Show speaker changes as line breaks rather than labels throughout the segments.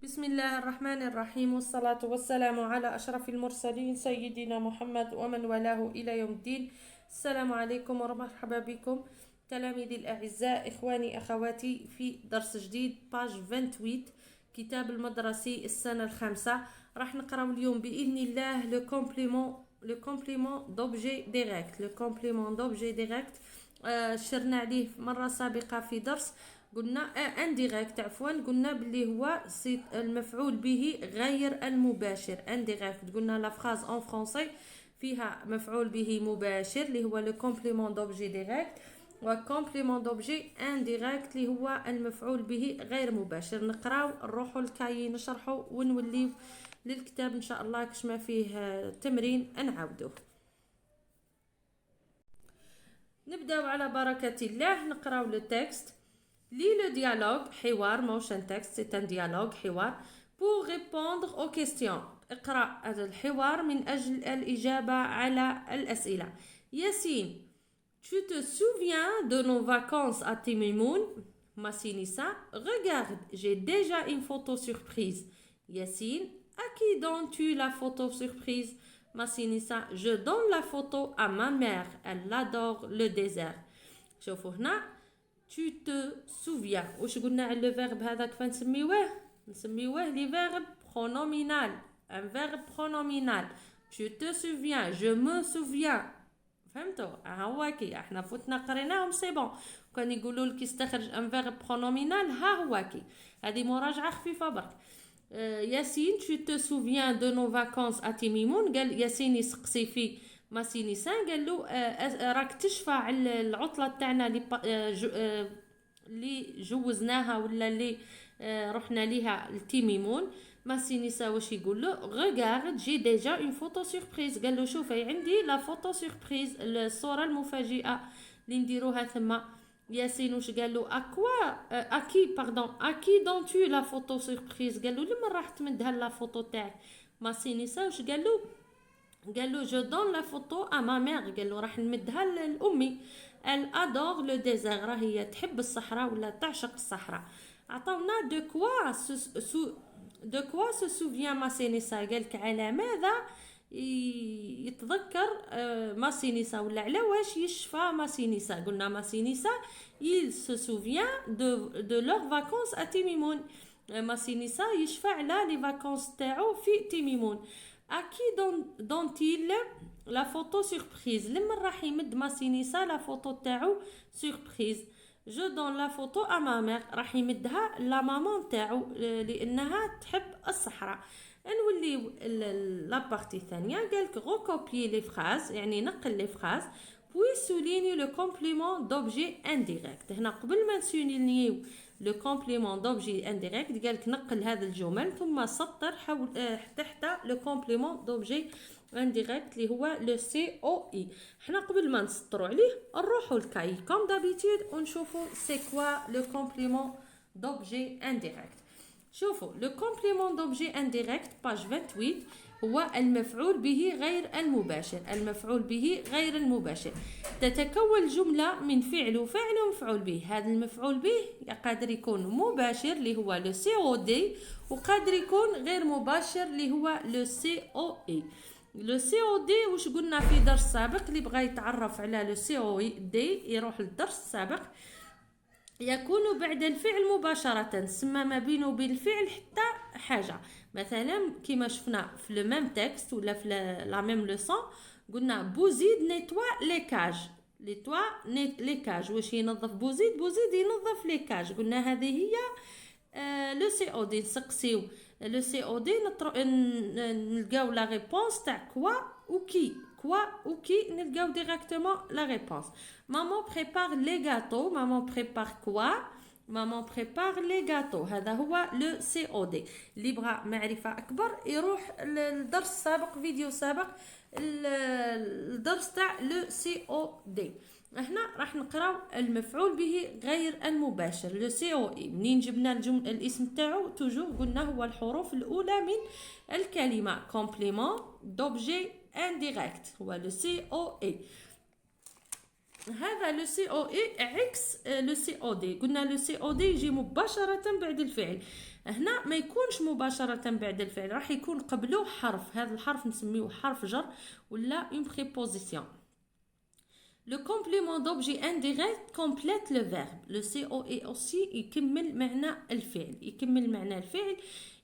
بسم الله الرحمن الرحيم، والصلاة والسلام على أشرف المرسلين سيدنا محمد ومن والاه إلى يوم الدين. السلام عليكم ومرحبا بكم تلاميذي الأعزاء، إخواني أخواتي، في درس جديد باج 28 كتاب المدرسي السنة الخامسة. راح نقراو اليوم بإذن الله لو كومبليمون دوبجي ديريكت. لو كومبليمون دوبجي ديريكت شرنا عليه مرة سابقة في درس، قلنا انديريكت، عفوا قلنا باللي هو المفعول به غير المباشر. انديريكت قلنا لا فراز اون فرونسي فيها مفعول به مباشر اللي هو لو كومبليمون دوبجي ديريكت، وكومبليمون دوبجي انديريكت اللي هو المفعول به غير مباشر. نقراو نروحوا الكاي نشرحوا ونوليو للكتاب ان شاء الله كش ما فيه تمرين نعاودوه. نبداو على بركة الله نقراو لو تكست. Lis le dialogue, حوار motion text, c'est un dialogue حوار pour répondre aux questions. اقرأ هذا الحوار من أجل الإجابة على الأسئلة. ياسين, tu te souviens de nos vacances à Timimoun? Massinissa, regarde, j'ai déjà une photo surprise. Yassine, à qui donnes-tu la photo surprise? Massinissa, je donne la photo à ma mère, elle adore le désert. شوفوا هنا tu te souviens. واش قلنا على لو فيرب هذاك نسميوه لي فيرب برونومينال. ان فيرب برونومينال. tu te souviens, je me souviens. فهمتوا؟ ها هو كي احنا فتنا قريناهم سي بون. كان يقولوا لك يستخرج ان فيرب برونومينال ها هو كي. هذه مراجعه خفيفه برك. ياسين tu te souviens de nos vacances à Timimoun. قال ياسين يسقسي في ماسينيسان، قال له راك تشفى على العطله تاعنا اللي جوزناها ولا اللي رحنا ليها لتيميمون. ماسينيسا واش يقول له؟ غوغارد جي ديجا اون فوتو سوربريز. قال له شوفي عندي لا فوتو سوربريز، الصوره المفاجئه اللي نديروها ثما. ياسين واش قال له؟ اكي دون تو لا فوتو سوربريز. قال له لما راح تمدها لا فوتو تاعك؟ ماسينيسا واش قال له؟ قال له جو دون لا فوتو ا ما مير. قال له راح نمدها لامي. ال ادور لو ديزير، راهي تحب الصحراء ولا تعشق الصحراء. عطاونا دو كوا سو سوفيان ماسينيسا. قالك على ماذا يتذكر ماسينيسا ولا على واش يشفى ماسينيسا. قلنا ماسينيسا il se souvient de leurs vacances à تيميمون. ماسينيسا يشفى على لي فاكونس تاعو في تيميمون. À qui donne-t-il la photo surprise؟ لما راح يمد ماسينيسا لا فوتو تاعو سوربريز. جو دون لا فوتو ا ما مير، راح يمدها لا مامون تاعو لانها تحب الصحراء. نوليو لابارتي الثانيه. قالك غوكوبيي لي فراز، يعني نقل لي فراز بوي سوليني لو كومبليمون دوبجي انديريكت. هنا قبل ما نسولينيو لو كومبليمون دوبجي انديريكت قالك نقل هذا الجمل ثم سطر حول تحت لو كومبليمون دوبجي انديريكت اللي هو لو سي او اي. حنا قبل ما نسطروا عليه نروحوا للكاي كوم دابيتود ونشوفوا سي كوا لو كومبليمون دوبجي انديريكت. شوفوا لو كومبليمون دوبجي انديريكت باج 28 هو المفعول به غير المباشر. المفعول به غير المباشر تتكون جملة من فعل وفاعل ومفعول به. هذا المفعول به قادر يكون مباشر اللي هو لو سي او دي، وقادر يكون غير مباشر اللي هو لو سي او اي. لو سي او دي واش قلنا في درس سابق؟ اللي بغى يتعرف على لو سي او دي يروح للدرس السابق. يكون بعد الفعل مباشرة، سما ما بينه وبين الفعل حتى حاجة. مثلا كما شفنا في لو ميم تكست ولا في لا ميم لوسون، قلنا بوزيد نيتوا لي كاج. لي كاج واش ينظف بوزيد ينظف لي كاج. قلنا هذه هي لو سي او دي. نسقسيو لو سي او دي نلقاو لا ريبونس تاع كوا وكي. نلقاو ديريكتومون لا ريبونس. مامون بريبار لي غاتو. مامون بريبار كوا؟ مامون بريبار لي غاتو. هذا هو لو سي او دي. اللي بغى معرفه اكبر يروح للدرس السابق، فيديو سابق، الدرس تاع لو سي او دي. هنا راح نقراو المفعول به غير المباشر لو سي او اي. منين جبنا الاسم تاعو توجور قلنا هو الحروف الاولى من الكلمه. كومبليمون دوبجي انديريكت هو لو سي او اي. هذا لو سي او اي عكس لو سي او دي. قلنا لو سي او دي يجي مباشرة بعد الفعل. هنا ما يكونش مباشرة بعد الفعل، راح يكون قبله حرف، هذا الحرف نسميه حرف جر ولا une préposition. Le complément d'objet indirect complète le verbe. Le COE aussi يكمل معنى الفعل، يكمل معنى الفعل.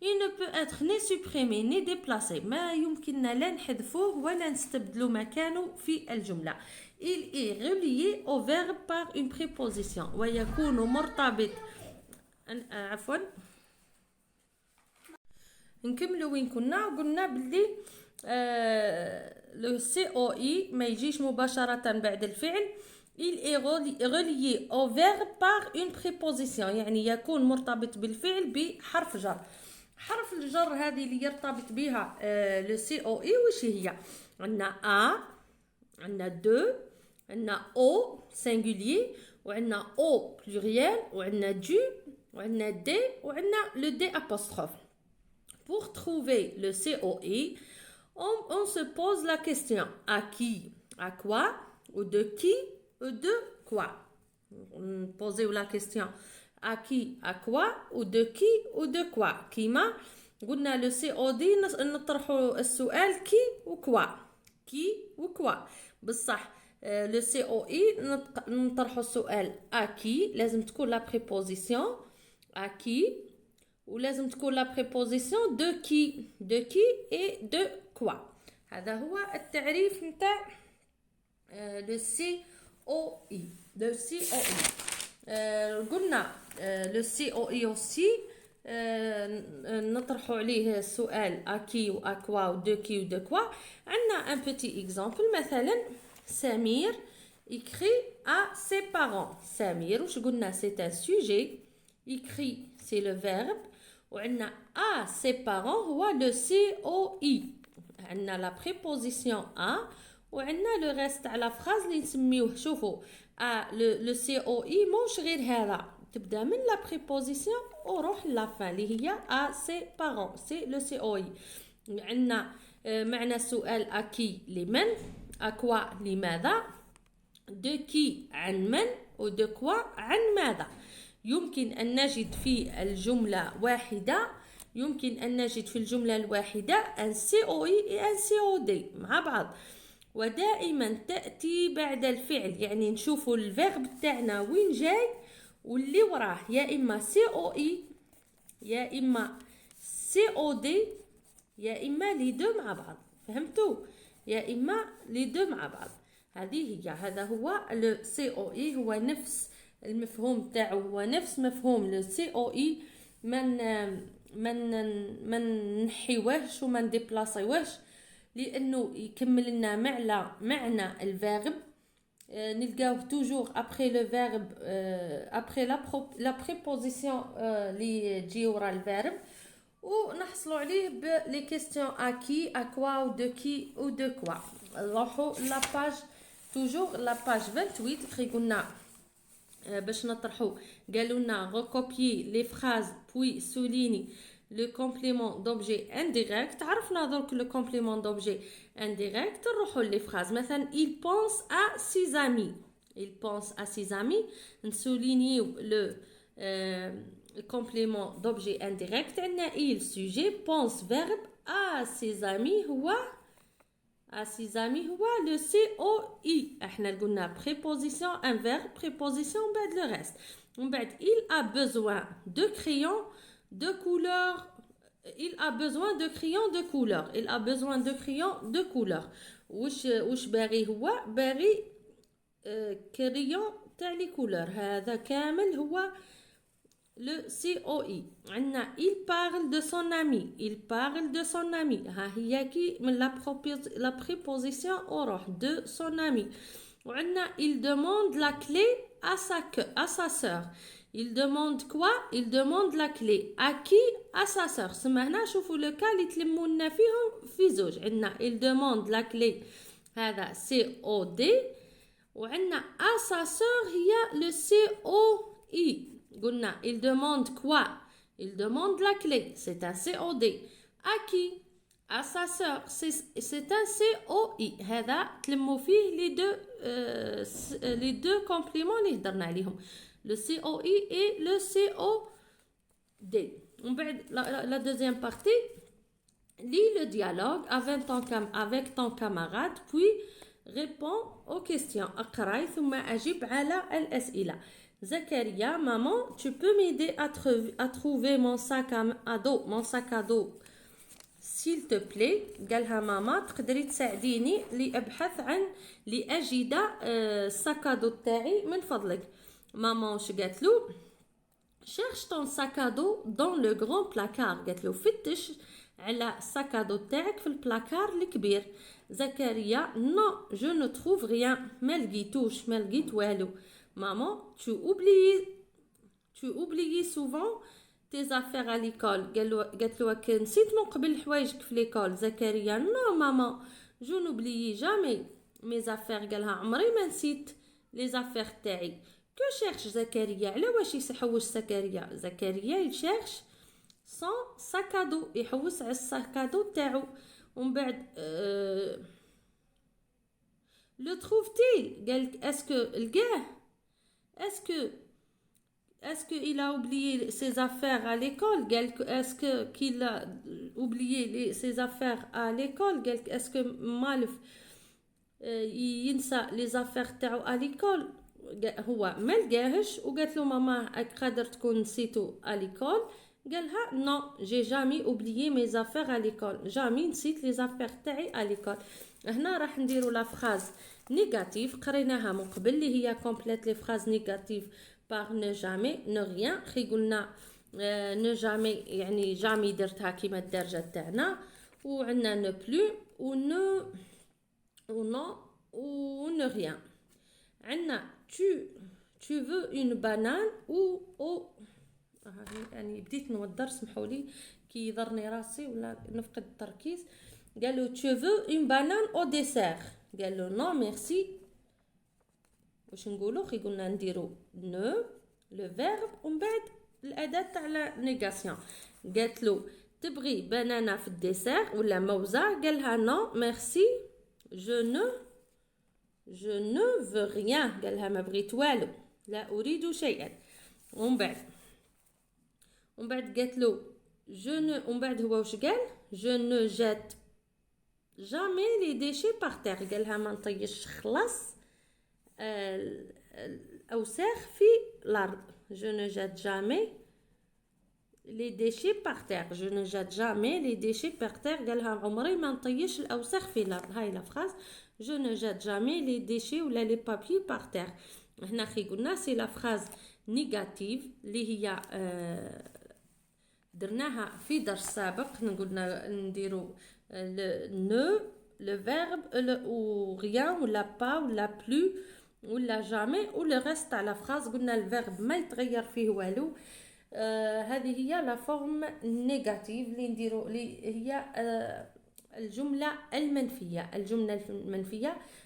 Il ne peut être ni supprimé ni déplacé. ما يمكننا لا نحذفوه ولا نستبدلو مكانه في الجملة. Il est relié au verbe par une préposition. ويكون مرتبط عفوا نكملوا وين كنا. قلنا بلي لو سي او اي ما يجيش مباشرة بعد الفعل. il est relié au verbe par une préposition، يعني يكون مرتبط بالفعل بحرف جر. حرف الجر هذه اللي يرتبط بها لو سي او اي وش هي؟ عندنا ا، عندنا دو، عندنا او سينغولير، وعندنا او بلوريال، وعندنا دو، وعندنا دي، وعندنا لو دي apostrophe. Pour trouver le COI, on se pose la question à qui, à quoi, ou de qui, ou de quoi. Posez la question à qui, à quoi, ou de qui, ou de quoi. كيما قلنا le COD نطرحوا السؤال qui ou quoi. qui ou quoi. بصح le COI نطرحوا السؤال à qui، لازم تكون la préposition à qui، ولازم تكون لا بريبوزيسيون دو كي، دو كي اي دو كوا. هذا هو التعريف نتاع لو سي او اي. لو سي او اي قلنا لو سي او اي اوسي نطرحوا عليه السؤال اكي و اكوا و دو كي و دو كوا. عندنا ان بيتي اكزامبل، مثلا سمير écrit à ses parents. سمير واش قلنا c'est un sujet، écrit c'est le verbe، وعندنا à ses parents هو le COI. عندنا la préposition à، وعندنا le reste تاع la phrase اللي نسميوه. شوفوا le COI موش غير هذا، تبدا من la préposition وروح لا fin اللي هي à ses parents، c'est le COI. عندنا معنى السؤال à qui لمن، à quoi لماذا، de qui عن من، و de quoi عن ماذا. يمكن أن نجد في الجملة واحدة، يمكن أن نجد في الجملة الواحدة ان سي او اي ان سي او دي مع بعض، ودائما تأتي بعد الفعل. يعني نشوفوا الفيرب تاعنا وين جاي واللي وراه، يا إما سي او اي، يا إما سي او دي، يا إما لي دو مع بعض. فهمتوا؟ يا إما لي دو مع بعض. هذه هي، هذا هو لو سي او اي، هو نفس المفهوم تاعو، هو نفس مفهوم لو سي او اي. من نحيوهش وما نديبلاصيوهش، لانه يكمل لنا معنى الفيرب. نلقاوه توجور ابري لو فيرب، ابري لا بريبوزيسيون اللي تجي ورا الفيرب، ونحصلوا عليه بلي كيستيون ا كي، ا كوا، و دو كي، و دو كوا. نروحوا لا باج، توجور لا باج 28 كي قلنا باش نطرحوا. قالوا لنا recopier les phrases puis souligner le complément d'objet indirect. عرفنا درك le complément d'objet indirect. نروحوا لي phrases. مثلا il pense à ses amis، il pense à ses amis. نسولينيو le complément d'objet indirect. عندنا il sujet، pense verbe، à ses amis هو à ses amis هو le COI. احنا قلنا préposition un verbe، préposition بعد le reste. ومن بعد il a besoin de crayons de couleur، il a besoin de crayons de couleur، il a besoin de crayons de couleur. واش باغي؟ هو باغي كريون تاع لي كولور. هذا كامل هو le COI. عندنا il parle de son ami، il parle de son ami. ها هي كي من la préposition أروح de son ami. وعندنا il demande la clé à sa sœur. il demande quoi؟ il demande la clé à qui؟ à sa sœur. سما هنا شوفوا لو كا اللي تلموا لنا فيهم في زوج. عندنا il demande la clé، هذا COD، وعندنا à sa sœur هي le COI. قلنا il demande quoi؟ il demande la clé، c'est un COD. à qui؟ à sa sœur، c'est un COI. هذا تلموا فيه les deux compléments اللي هضرنا عليهم، le COI et le COD. ومن بعد la deuxième partie lis le dialogue avec ton camarade puis réponds aux questions. اقرأي ثم أجب على الأسئلة. Zakaria, maman, tu peux m'aider à trouver mon sac à dos, s'il te plaît. قالها ماما تقدري تساعديني لأبحث عن لأجد الساكادو تاعي من فضلك. ماما واش قالت له؟ cherche ton sac à dos dans le grand placard. قالت له فتش على الساكادو تاعك في البلاكار الكبير. زكريا non je ne trouve rien. ما لقيت والو. maman tu oublies souvent tes affaires à l'école. قالت له نسيت من قبل حوايجك في ليكول. زكريا non maman je n'oublie jamais mes affaires. قالها عمري ما نسيت les affaires تاعي. que cherche زكريا؟ على واش يحوس زكريا il cherche son sac à dos. يحوس على الساكادو تاعو. ومن بعد le trouve-t-il؟ قالك اسكو لقاه؟ Est-ce qu'il a oublié ses affaires à l'école? Est-ce qu'il a oublié ses affaires à l'école? Est-ce que Malf ينسى les affaires تاعو à l'école؟ هو ما لقاهش وقالت له ماما قادر تكون نسيتو à l'école. قالها non j'ai jamais oublié mes affaires à l'école. jamais نسيت les affaires تاعي à l'école. هنا راح نديرو لا فراز نيجاتيف قريناها من قبل اللي هي كومبليت لي فراز نيجاتيف par ne jamais ne rien. خي قلنا ne jamais يعني جامي درتها كيما الدرجة تاعنا. وعندنا ne plus و ne و non و ne rien. عندنا tu veux une banane ou يعني بديت نوضر سمحولي كي يضرني راسي ولا نفقد التركيز. قالوا tu veux une banane au dessert. قالوا non merci. واش نقولوا؟ خي قلنا نديرو نو لو فيرب ومن بعد الاداه تاع لا نيغاسيون. قالت له تبغي بنانه في الديسير ولا موزه؟ قالها نو ميرسي je ne veux rien. قالها ما بغيت والو لا اريد شيئا. ومن بعد قالت له ومن بعد هو واش قال؟ je ne jette jamais les déchets par terre. قالها ما نطيش خلاص الأوساخ في الأرض. je ne jette jamais les déchets par terre. je ne jette jamais les déchets par terre. قالها عمري ما نطيش الأوساخ في الأرض. هاي لا فراز je ne jette jamais les déchets ولا les papiers par terre. هنا خي قلنا سي لا فراز نيجاتيف اللي هي درناها في درس سابق. قلنا نديرو ne le verbe ou rien ou la pas ou la plus ou la jamais ou le reste تاع لا فراز. قلنا الفيرب ما يتغير فيه والو. هذه هي لا فورم نيجاتيف اللي نديرو اللي هي الجمله المنفيه.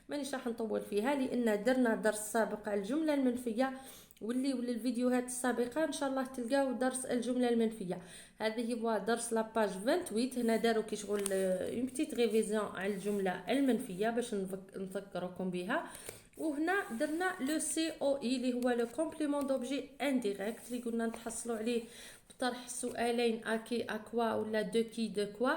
مانيش راح نطول فيها لان درنا درس سابق على الجمله المنفيه واللي الفيديوهات السابقه ان شاء الله تلقاو درس الجمله المنفيه. هذه هو درس لاباج 28. هنا داروا كي شغل اون بتيت ريفيزيون على الجمله المنفيه باش نذكركم بها. وهنا درنا لو سي او اي اللي هو لو كومبليمون دوبجي انديريكت اللي قلنا نتحصلوا عليه بطرح سؤالين اكي اكوا ولا دو كي دو كوا.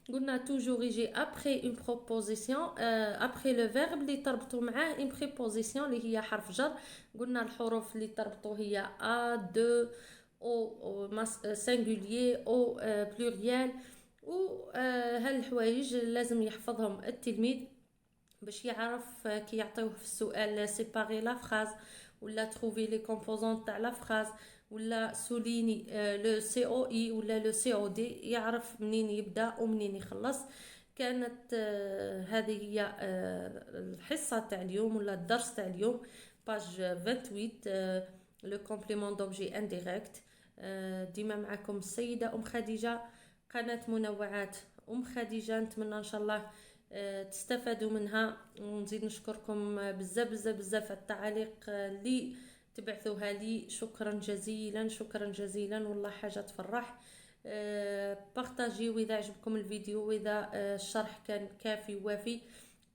قلنا توجور يجي ابري اون بروبوزيسيون ابري لو فيرب اللي تربطوا معاه اون بريبوزيسيون اللي هي حرف جر. قلنا الحروف اللي تربطوا هي ا دو او سينغولير او بلوريال. و هالحوايج لازم يحفظهم التلميذ باش يعرف كي يعطيوه في السؤال سيباري لا فراز ولا تروفي لي كومبوزون تاع لا فراز ولا سوليني لو سي او اي ولا لو سي او دي يعرف منين يبدا ومنين يخلص. كانت هذه هي الحصه تاع اليوم ولا الدرس تاع اليوم باج 28 لو كومبليمون دوبجي انديريكت. ديما معكم السيده خديجه قناه منوعات خديجه. نتمنى ان شاء الله تستفادوا منها ونزيد نشكركم بزاف على التعاليق اللي تبعثوها لي. شكرا جزيلا والله حاجه تفرح. بارطاجيو اذا عجبكم الفيديو واذا الشرح كان كافي ووافي.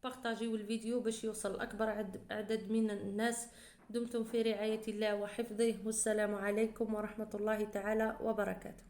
بارطاجيو الفيديو باش يوصل اكبر عدد من الناس. دمتم في رعايه الله وحفظه والسلام عليكم ورحمه الله تعالى وبركاته.